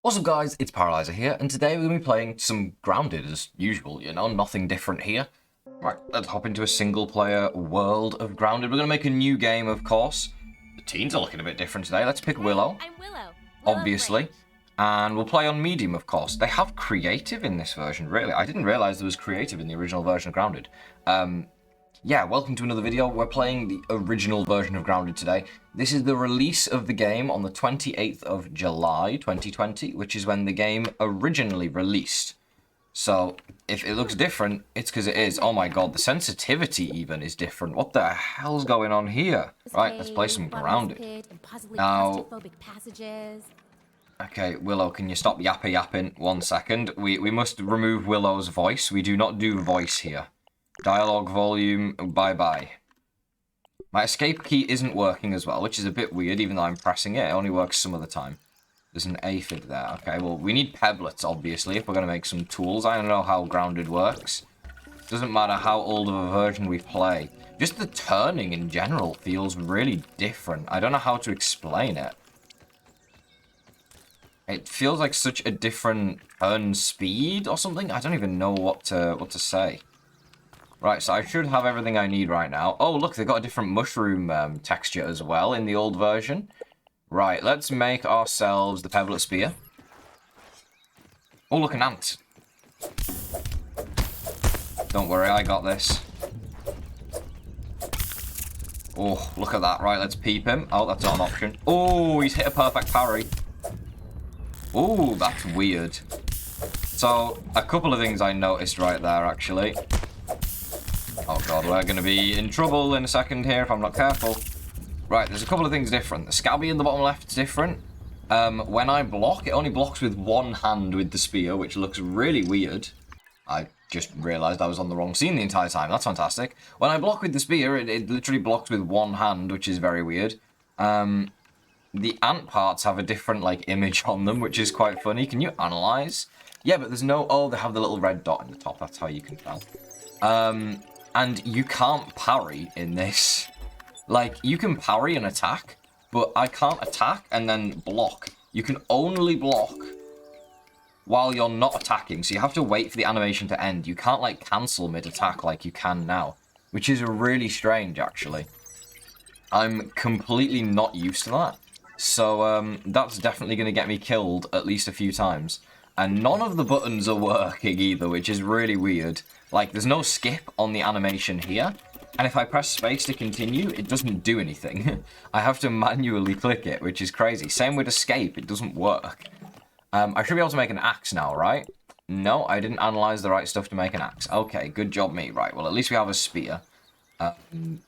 What's up guys, it's Paraly5er here, and today we're going to be playing some Grounded as usual, you know, nothing different here. Right, let's hop into a single player world of Grounded. We're going to make a new game, of course. The teens are looking a bit different today. Let's pick Willow. I'm Willow. Obviously. And we'll play on medium, of course. They have creative in this version, really. I didn't realise there was creative in the original version of Grounded. Yeah, welcome to another video. We're playing the original version of Grounded today. This is the release of the game on the 28th of July 2020, which is when the game originally released. So, if it looks different, it's because it is. Oh my god, the sensitivity even is different. What the hell's going on here? Right, let's play some Grounded. Now, okay, Willow, can you stop yapping 1 second? We must remove Willow's voice. We do not do voice here. Dialogue volume, bye-bye. My escape key isn't working as well, which is a bit weird, even though I'm pressing it. It only works some of the time. There's an aphid there. Okay, well, we need peblets, obviously, if we're going to make some tools. I don't know how Grounded works. Doesn't matter how old of a version we play. Just the turning in general feels really different. I don't know how to explain it. It feels like such a different turn speed or something. I don't even know what to say. Right, so I should have everything I need right now. Oh, look, they've got a different mushroom texture as well in the old version. Right, let's make ourselves the pebblet spear. Oh, look, an ant. Don't worry, I got this. Oh, look at that. Right, let's peep him. Oh, that's not an option. Oh, he's hit a perfect parry. Oh, that's weird. So, a couple of things I noticed right there, actually. Oh god, we're going to be in trouble in a second here if I'm not careful. Right, there's a couple of things different. The scabby in the bottom left is different. When I block, it only blocks with one hand with the spear, which looks really weird. I just realised I was on the wrong scene the entire time. That's fantastic. When I block with the spear, it literally blocks with one hand, which is very weird. The ant parts have a different, like, image on them, which is quite funny. Can you analyse? Yeah, but there's no... Oh, they have the little red dot in the top. That's how you can tell. And you can't parry in this. Like, you can parry an attack, but I can't attack and then block. You can only block while you're not attacking, so you have to wait for the animation to end. You can't, like, cancel mid-attack like you can now, which is really strange, actually. I'm completely not used to that. So, that's definitely going to get me killed at least a few times. And none of the buttons are working either, which is really weird. Like, there's no skip on the animation here. And if I press space to continue, it doesn't do anything. I have to manually click it, which is crazy. Same with escape, it doesn't work. I should be able to make an axe now, right? No, I didn't analyze the right stuff to make an axe. Okay, good job me. Right, well, at least we have a spear.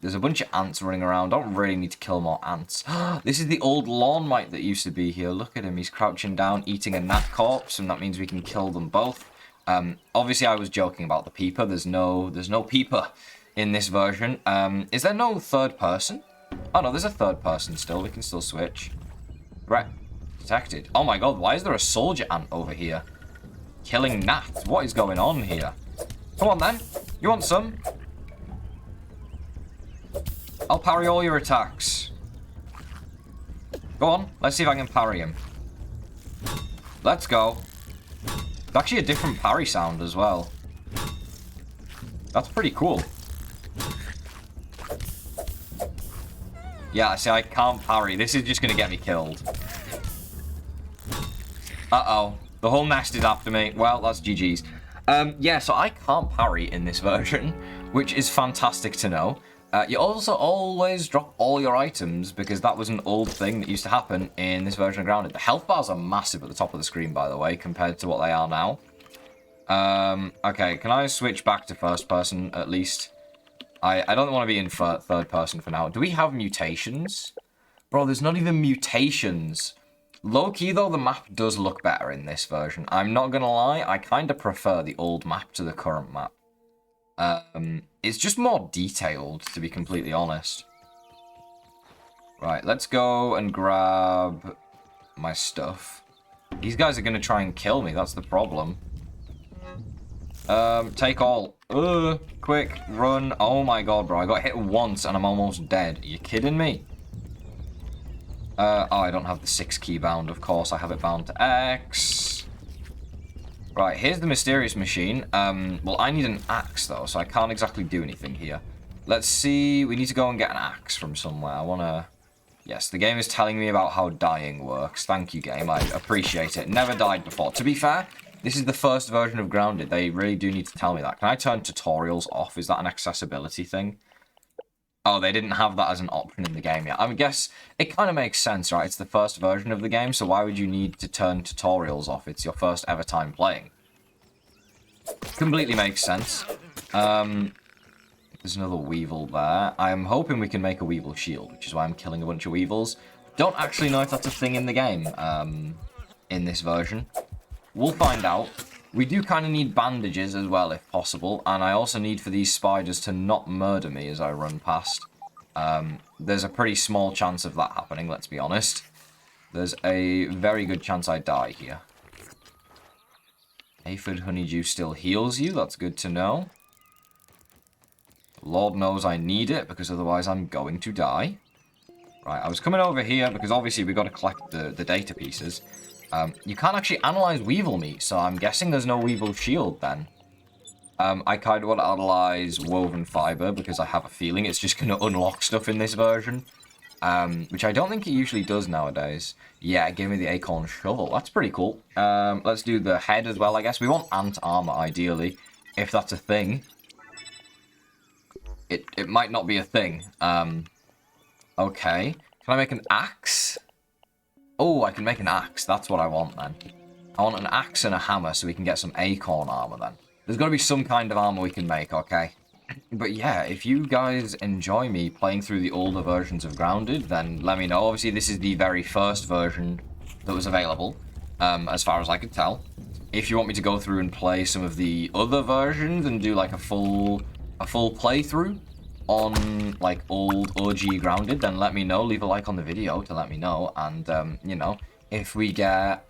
There's a bunch of ants running around. Don't really need to kill more ants. This is the old lawn mite that used to be here. Look at him. He's crouching down, eating a gnat corpse, and that means we can kill them both. Obviously, I was joking about the peeper. There's no peeper in this version. Is there no third person? Oh, no, there's a third person still. We can still switch. Right. Detected. Oh, my God. Why is there a soldier ant over here? Killing gnats. What is going on here? Come on, then. You want some? I'll parry all your attacks. Go on. Let's see if I can parry him. Let's go. It's actually a different parry sound as well. That's pretty cool. Yeah, see, I can't parry. This is just going to get me killed. Uh-oh. The whole nest is after me. Well, that's GG's. Yeah, so I can't parry in this version, which is fantastic to know. You also always drop all your items, because that was an old thing that used to happen in this version of Grounded. The health bars are massive at the top of the screen, by the way, compared to what they are now. Okay, can I switch back to first person, at least? I don't want to be in third person for now. Do we have mutations? Bro, there's not even mutations. Low-key, though, the map does look better in this version. I'm not gonna lie, I kind of prefer the old map to the current map. It's just more detailed, to be completely honest. Right, let's go and grab my stuff. These guys are going to try and kill me, that's the problem. Take all. Quick, run. Oh my god, bro, I got hit once and I'm almost dead. Are you kidding me? Oh, I don't have the 6 key bound, of course. I have it bound to X. Right, here's the mysterious machine. Well, I need an axe, though, so I can't exactly do anything here. Let's see. We need to go and get an axe from somewhere. I want to... Yes, the game is telling me about how dying works. Thank you, game. I appreciate it. Never died before. To be fair, this is the first version of Grounded. They really do need to tell me that. Can I turn tutorials off? Is that an accessibility thing? Oh, they didn't have that as an option in the game yet. I guess it kind of makes sense, right? It's the first version of the game, so why would you need to turn tutorials off? It's your first ever time playing. Completely makes sense. There's another Weevil there. I'm hoping we can make a Weevil shield, which is why I'm killing a bunch of Weevils. Don't actually know if that's a thing in the game, in this version. We'll find out. We do kind of need bandages as well, if possible, and I also need for these spiders to not murder me as I run past. There's a pretty small chance of that happening, let's be honest. There's a very good chance I die here. Aphid honeydew still heals you, that's good to know. Lord knows I need it, because otherwise I'm going to die. Right, I was coming over here, because obviously we've got to collect the data pieces. You can't actually analyze Weevil meat, so I'm guessing there's no Weevil shield then. I kind of want to analyze woven fiber, because I have a feeling it's just going to unlock stuff in this version. Which I don't think it usually does nowadays. Yeah, it gave me the acorn shovel. That's pretty cool. Let's do the head as well, I guess. We want ant armor, ideally, if that's a thing. It might not be a thing. Okay. Can I make an axe? Oh, I can make an axe. That's what I want, then. I want an axe and a hammer so we can get some acorn armor, then. There's got to be some kind of armor we can make, okay? But yeah, if you guys enjoy me playing through the older versions of Grounded, then let me know. Obviously, this is the very first version that was available, as far as I could tell. If you want me to go through and play some of the other versions and do like a full playthrough on like old OG Grounded, then let me know. Leave a like on the video to let me know. And you know, if we get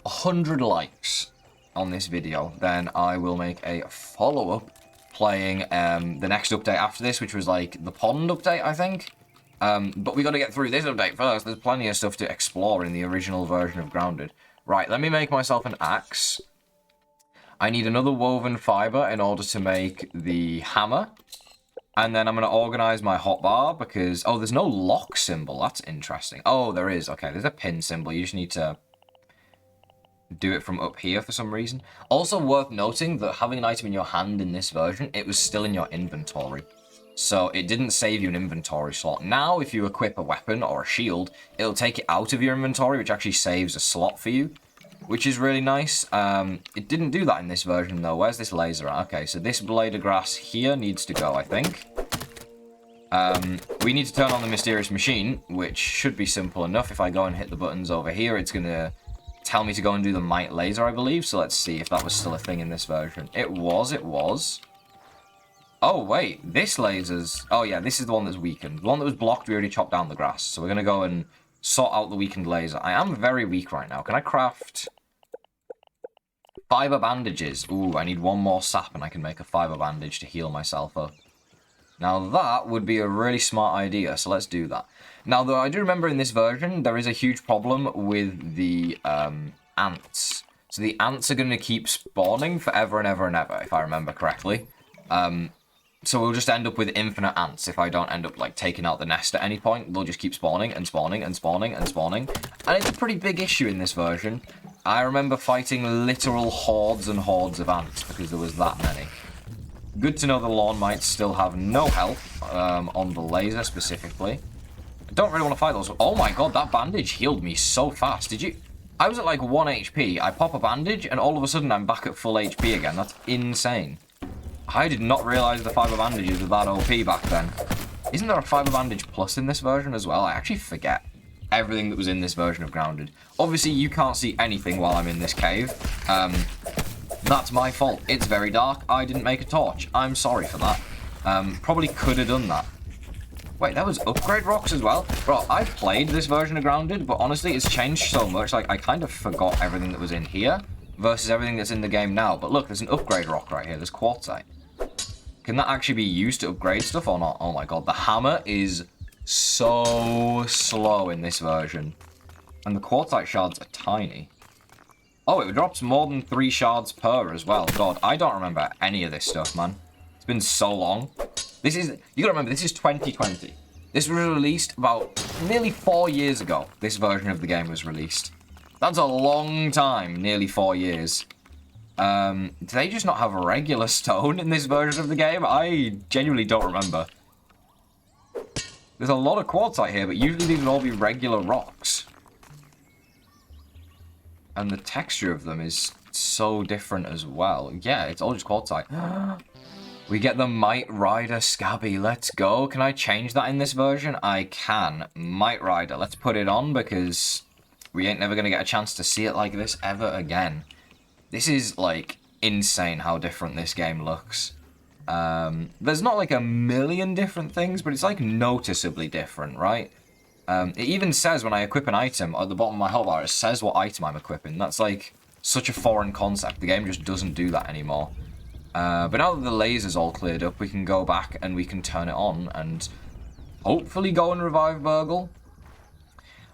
100 likes on this video, then I will make a follow-up playing the next update after this, which was like the pond update, I think. But we got to get through this update first. There's plenty of stuff to explore in the original version of Grounded. Right, let me make myself an axe. I need another woven fiber in order to make the hammer. And then I'm going to organize my hotbar because... Oh, there's no lock symbol. That's interesting. Oh, there is. Okay, there's a pin symbol. You just need to do it from up here for some reason. Also worth noting that having an item in your hand in this version, it was still in your inventory. So it didn't save you an inventory slot. Now, if you equip a weapon or a shield, it'll take it out of your inventory, which actually saves a slot for you, which is really nice. It didn't do that in this version, though. Where's this laser at? Okay, so this blade of grass here needs to go, I think. We need to turn on the mysterious machine, which should be simple enough. If I go and hit the buttons over here, it's going to tell me to go and do the might laser, I believe. So let's see if that was still a thing in this version. It was. Oh, wait. This laser's... Oh, yeah, this is the one that's weakened. The one that was blocked, we already chopped down the grass. So we're going to go and sort out the weakened laser. I am very weak right now. Can I craft fiber bandages? Ooh, I need one more sap and I can make a fiber bandage to heal myself up. Now, that would be a really smart idea, so let's do that. Now, though, I do remember in this version, there is a huge problem with the ants. So the ants are going to keep spawning forever and ever and ever, if I remember correctly. So we'll just end up with infinite ants if I don't end up, like, taking out the nest at any point. They'll just keep spawning and spawning and spawning and spawning. And it's a pretty big issue in this version. I remember fighting literal hordes and hordes of ants because there was that many. Good to know the lawn might still have no health on the laser specifically. I don't really want to fight those. Oh my god, that bandage healed me so fast. Did you... I was at like 1 HP. I pop a bandage and all of a sudden I'm back at full HP again. That's insane. I did not realize the fiber bandages were that OP back then. Isn't there a fiber bandage plus in this version as well? I actually forget everything that was in this version of Grounded. Obviously, you can't see anything while I'm in this cave. That's my fault. It's very dark. I didn't make a torch. I'm sorry for that. Probably could have done that. Wait, there was upgrade rocks as well? Bro, I've played this version of Grounded, but honestly, it's changed so much. Like, I kind of forgot everything that was in here versus everything that's in the game now. But look, there's an upgrade rock right here. There's quartzite. Can that actually be used to upgrade stuff or not? Oh my god, the hammer is so slow in this version. And the quartzite shards are tiny. Oh, it drops more than 3 shards per as well. God, I don't remember any of this stuff, man. It's been so long. This is, you gotta remember, this is 2020. This was released about nearly 4 years ago. This version of the game was released. That's a long time, nearly 4 years. Do they just not have a regular stone in this version of the game? I genuinely don't remember. There's a lot of quartzite here, but usually these would all be regular rocks. And the texture of them is so different as well. Yeah, it's all just quartzite. We get the Might Rider Scabby. Let's go. Can I change that in this version? I can. Might Rider. Let's put it on because we ain't never going to get a chance to see it like this ever again. This is, like, insane how different this game looks. There's not, like, a million different things, but it's, like, noticeably different, right? It even says when I equip an item at the bottom of my hotbar, it says what item I'm equipping. That's like such a foreign concept. The game just doesn't do that anymore. But now that the laser's all cleared up, we can go back and we can turn it on and hopefully go and revive Burgle.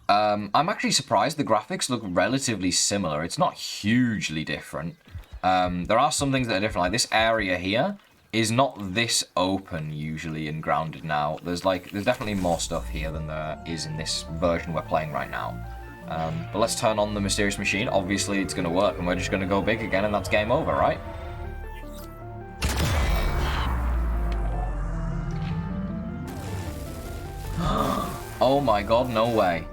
I'm actually surprised the graphics look relatively similar. It's not hugely different. There are some things that are different, like this area here is not this open usually in Grounded now. There's definitely more stuff here than there is in this version we're playing right now. But let's turn on the mysterious machine. Obviously it's going to work and we're just going to go big again and that's game over, right? Oh my god, no way.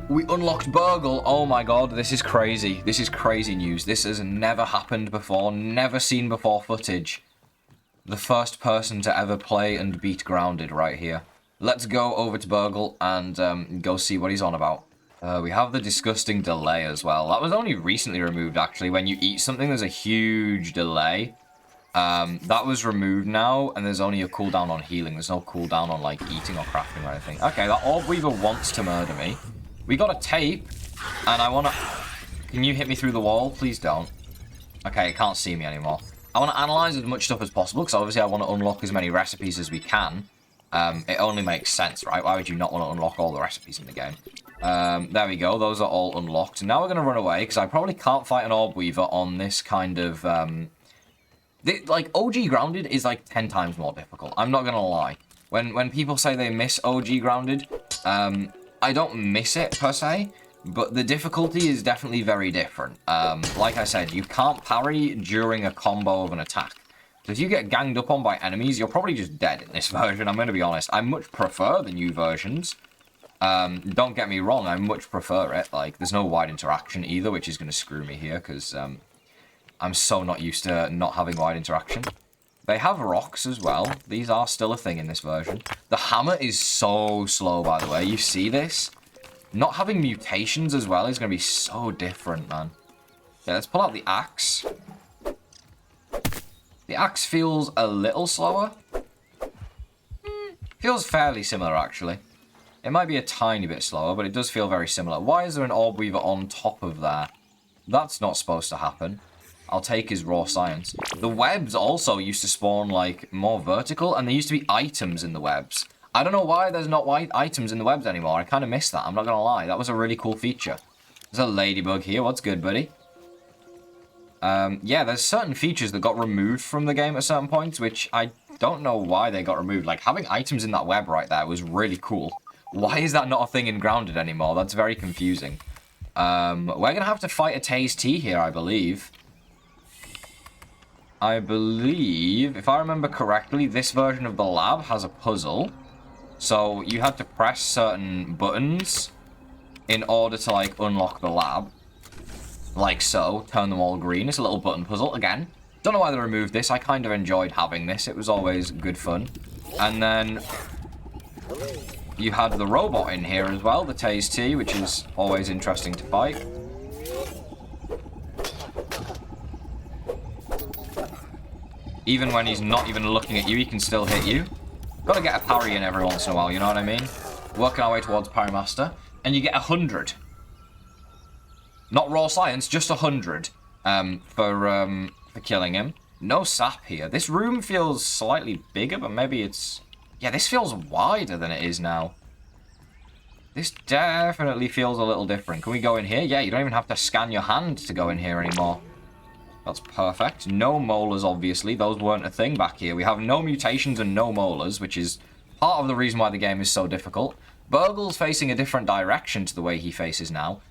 We unlocked Burgle. Oh my god, this is crazy. This is crazy news. This has never happened before. Never seen before footage. The first person to ever play and beat Grounded right here. Let's go over to Burgle and go see what he's on about. We have the disgusting delay as well. That was only recently removed, actually. When you eat something, there's a huge delay. That was removed now, and there's only a cooldown on healing. There's no cooldown on, like, eating or crafting or anything. Okay, that Orb Weaver wants to murder me. We got a tape, and I want to... Can you hit me through the wall? Please don't. Okay, it can't see me anymore. I want to analyze as much stuff as possible, because obviously I want to unlock as many recipes as we can. It only makes sense, right? Why would you not want to unlock all the recipes in the game? There we go. Those are all unlocked. Now we're going to run away, because I probably can't fight an Orb Weaver on this kind of... like, OG Grounded is, like, 10 times more difficult. I'm not going to lie. When people say they miss OG Grounded, I don't miss it, per se, but the difficulty is definitely very different. Like I said, you can't parry during a combo of an attack. So if you get ganged up on by enemies, you're probably just dead in this version, I'm going to be honest. I much prefer the new versions. Don't get me wrong, I much prefer it. Like, there's no wide interaction either, which is going to screw me here, because I'm so not used to not having wide interaction. They have rocks as well. These are still a thing in this version. The hammer is so slow, by the way. You see this? Not having mutations as well is going to be so different, man. Yeah, let's pull out the axe. The axe feels a little slower. Feels fairly similar, actually. It might be a tiny bit slower, but it does feel very similar. Why is there an Orb Weaver on top of there? That's not supposed to happen. I'll take his raw science. The webs also used to spawn, like, more vertical, and there used to be items in the webs. I don't know why there's not white items in the webs anymore. I kind of miss that, I'm not going to lie. That was a really cool feature. There's a ladybug here. What's good, buddy? Yeah, there's certain features that got removed from the game at certain points, which I don't know why they got removed. Like, having items in that web right there was really cool. Why is that not a thing in Grounded anymore? That's very confusing. We're going to have to fight a Taze-T here, I believe. I believe, if I remember correctly, this version of the lab has a puzzle. So you had to press certain buttons in order to, like, unlock the lab. Like so. Turn them all green. It's a little button puzzle. Again, don't know why they removed this. I kind of enjoyed having this. It was always good fun. And then you had the robot in here as well, the Taze-T, which is always interesting to fight. Even when he's not even looking at you, he can still hit you. Gotta get a parry in every once in a while, you know what I mean? Working our way towards Parry Master. And you get 100. Not raw science, just 100 for killing him. No sap here. This room feels slightly bigger, but maybe it's Yeah, this feels wider than it is now. This definitely feels a little different. Can we go in here? Yeah, you don't even have to scan your hand to go in here anymore. That's perfect. No molars, obviously. Those weren't a thing back here. We have no mutations and no molars, which is part of the reason why the game is so difficult. Burgle's facing a different direction to the way he faces now.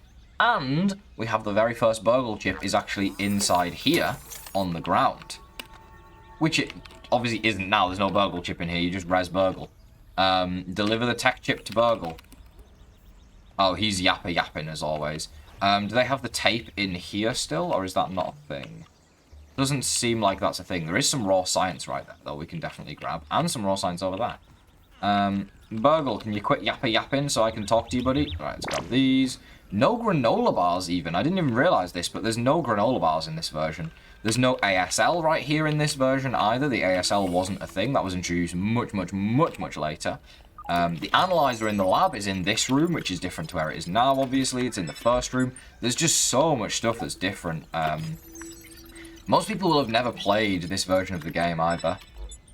And we have the very first burgle chip is actually inside here on the ground. Which it obviously isn't now. There's no burgle chip in here. You just res burgle. Deliver the tech chip to burgle. Oh, he's yapping as always. Do they have the tape in here still, or is that not a thing? Doesn't seem like that's a thing. There is some raw science right there, though, we can definitely grab. And some raw science over there. Burgle, can you quit yapping so I can talk to you, buddy? Right, let's grab these. No granola bars, even. I didn't even realize this, but there's no granola bars in this version. There's no ASL right here in this version either. The ASL wasn't a thing. That was introduced much later. The analyzer in the lab is in this room, which is different to where it is now, obviously. It's in the first room. There's just so much stuff that's different. Most people will have never played this version of the game either.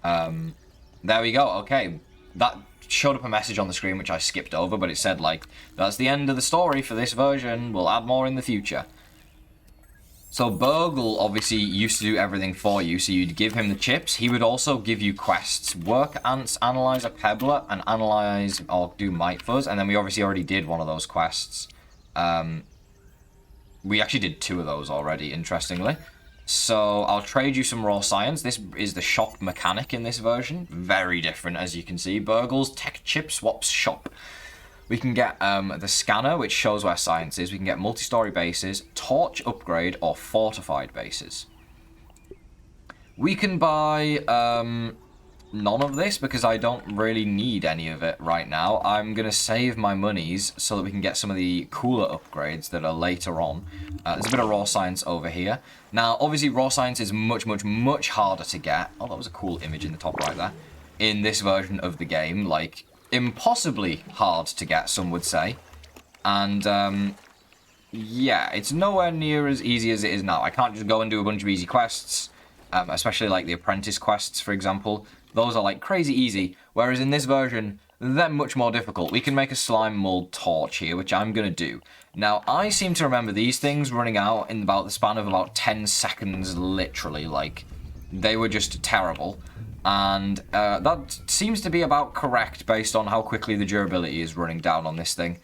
There we go. Okay. That showed up a message on the screen, which I skipped over, but it said, like, that's the end of the story for this version. We'll add more in the future. So Burgle obviously used to do everything for you, so you'd give him the chips. He would also give you quests. Work ants, analyze a pebbler, and analyze or do mite fuzz. And then we obviously already did one of those quests. We actually did 2 of those already, interestingly. So I'll trade you some raw science. This is the shop mechanic in this version. Very different, as you can see. Burgle's tech chip swaps shop. We can get the scanner, which shows where science is. We can get multi-story bases, torch upgrade, or fortified bases. We can buy none of this because I don't really need any of it right now. I'm going to save my monies so that we can get some of the cooler upgrades that are later on. There's a bit of raw science over here. Now, obviously, raw science is much harder to get. Oh, that was a cool image in the top right there. In this version of the game, like, impossibly hard to get, some would say. And, yeah, it's nowhere near as easy as it is now. I can't just go and do a bunch of easy quests, especially like the apprentice quests, for example. Those are like crazy easy, whereas in this version, they're much more difficult. We can make a slime mold torch here, which I'm going to do. Now, I seem to remember these things running out in about the span of about 10 seconds, literally. Like, they were just terrible. And that seems to be about correct based on how quickly the durability is running down on this thing.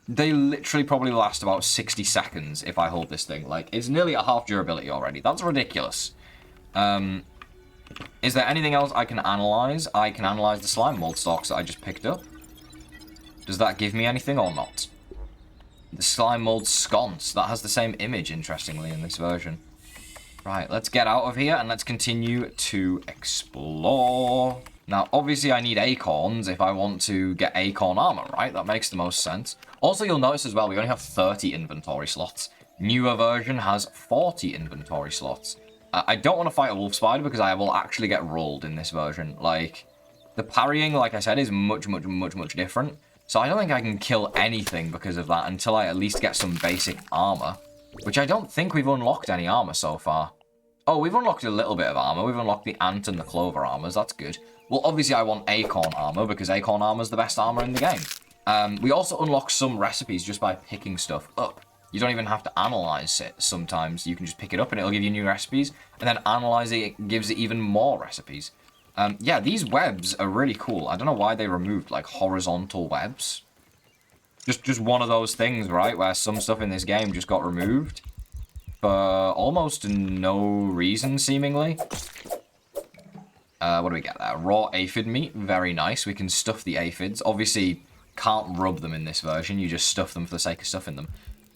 They literally probably last about 60 seconds if I hold this thing. Like, it's nearly at half durability already. That's ridiculous. Is there anything else I can analyze? I can analyze the slime mold stalks that I just picked up. Does that give me anything or not? The slime mold sconce. That has the same image, interestingly, in this version. Right, let's get out of here and let's continue to explore. Now, obviously, I need acorns if I want to get acorn armor, right? That makes the most sense. Also, you'll notice as well, we only have 30 inventory slots. Newer version has 40 inventory slots. I don't want to fight a wolf spider because I will actually get rolled in this version. Like, the parrying, like I said, is much different. So I don't think I can kill anything because of that until I at least get some basic armor. Which I don't think we've unlocked any armor so far. Oh, we've unlocked a little bit of armor. We've unlocked the ant and the clover armors. That's good. Well, obviously I want acorn armor because acorn armor is the best armor in the game. We also unlock some recipes just by picking stuff up. You don't even have to analyze it sometimes. You can just pick it up and it'll give you new recipes. And then analyzing it gives it even more recipes. Yeah, these webs are really cool. I don't know why they removed, like, horizontal webs. Just one of those things, right, where some stuff in this game just got removed. For almost no reason, seemingly. What do we get there? Raw aphid meat. Very nice. We can stuff the aphids. Obviously, can't rub them in this version. You just stuff them for the sake of stuffing them.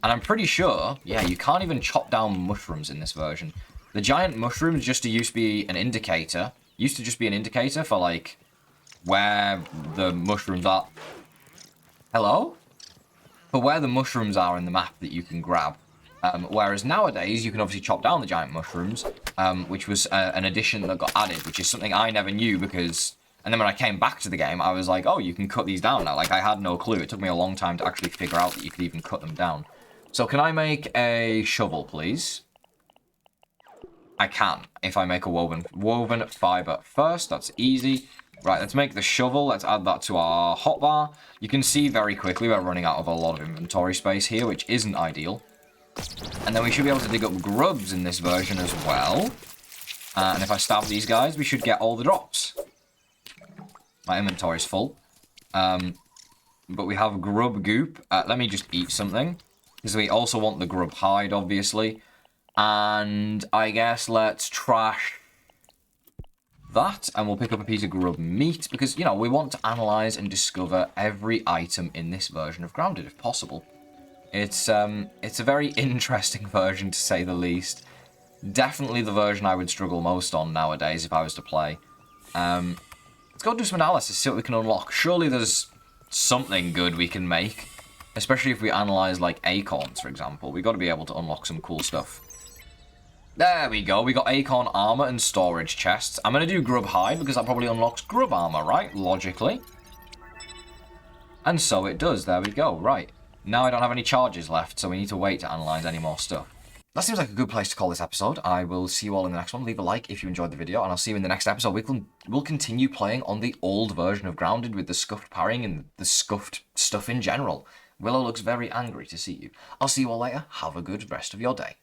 And I'm pretty sure, yeah, you can't even chop down mushrooms in this version. The giant mushrooms used to be an indicator. Used to just be an indicator for, like, where the mushrooms are. Hello? For where the mushrooms are in the map that you can grab. Whereas nowadays, you can obviously chop down the giant mushrooms, which was an addition that got added, which is something I never knew because... And then when I came back to the game, I was like, oh, you can cut these down now. Like, I had no clue. It took me a long time to actually figure out that you could even cut them down. So can I make a shovel, please? I can, if I make a woven fiber first. That's easy. Right, let's make the shovel. Let's add that to our hotbar. You can see very quickly we're running out of a lot of inventory space here, which isn't ideal. And then we should be able to dig up grubs in this version as well. And if I stab these guys, we should get all the drops. My inventory's full. But we have grub goop. Let me just eat something. Because we also want the grub hide, obviously. And I guess let's trash that. And we'll pick up a piece of grub meat. Because, you know, we want to analyze and discover every item in this version of Grounded, if possible. It's a very interesting version, to say the least. Definitely the version I would struggle most on nowadays if I was to play. Let's go do some analysis, see what we can unlock. Surely there's something good we can make. Especially if we analyze, like, acorns, for example. We've got to be able to unlock some cool stuff. There we go. We got acorn armor and storage chests. I'm going to do grub hide because that probably unlocks grub armor, right? Logically. And so it does. There we go. Right. Now I don't have any charges left, so we need to wait to analyze any more stuff. That seems like a good place to call this episode. I will see you all in the next one. Leave a like if you enjoyed the video, and I'll see you in the next episode. We'll continue playing on the old version of Grounded with the scuffed parrying and the scuffed stuff in general. Willow looks very angry to see you. I'll see you all later. Have a good rest of your day.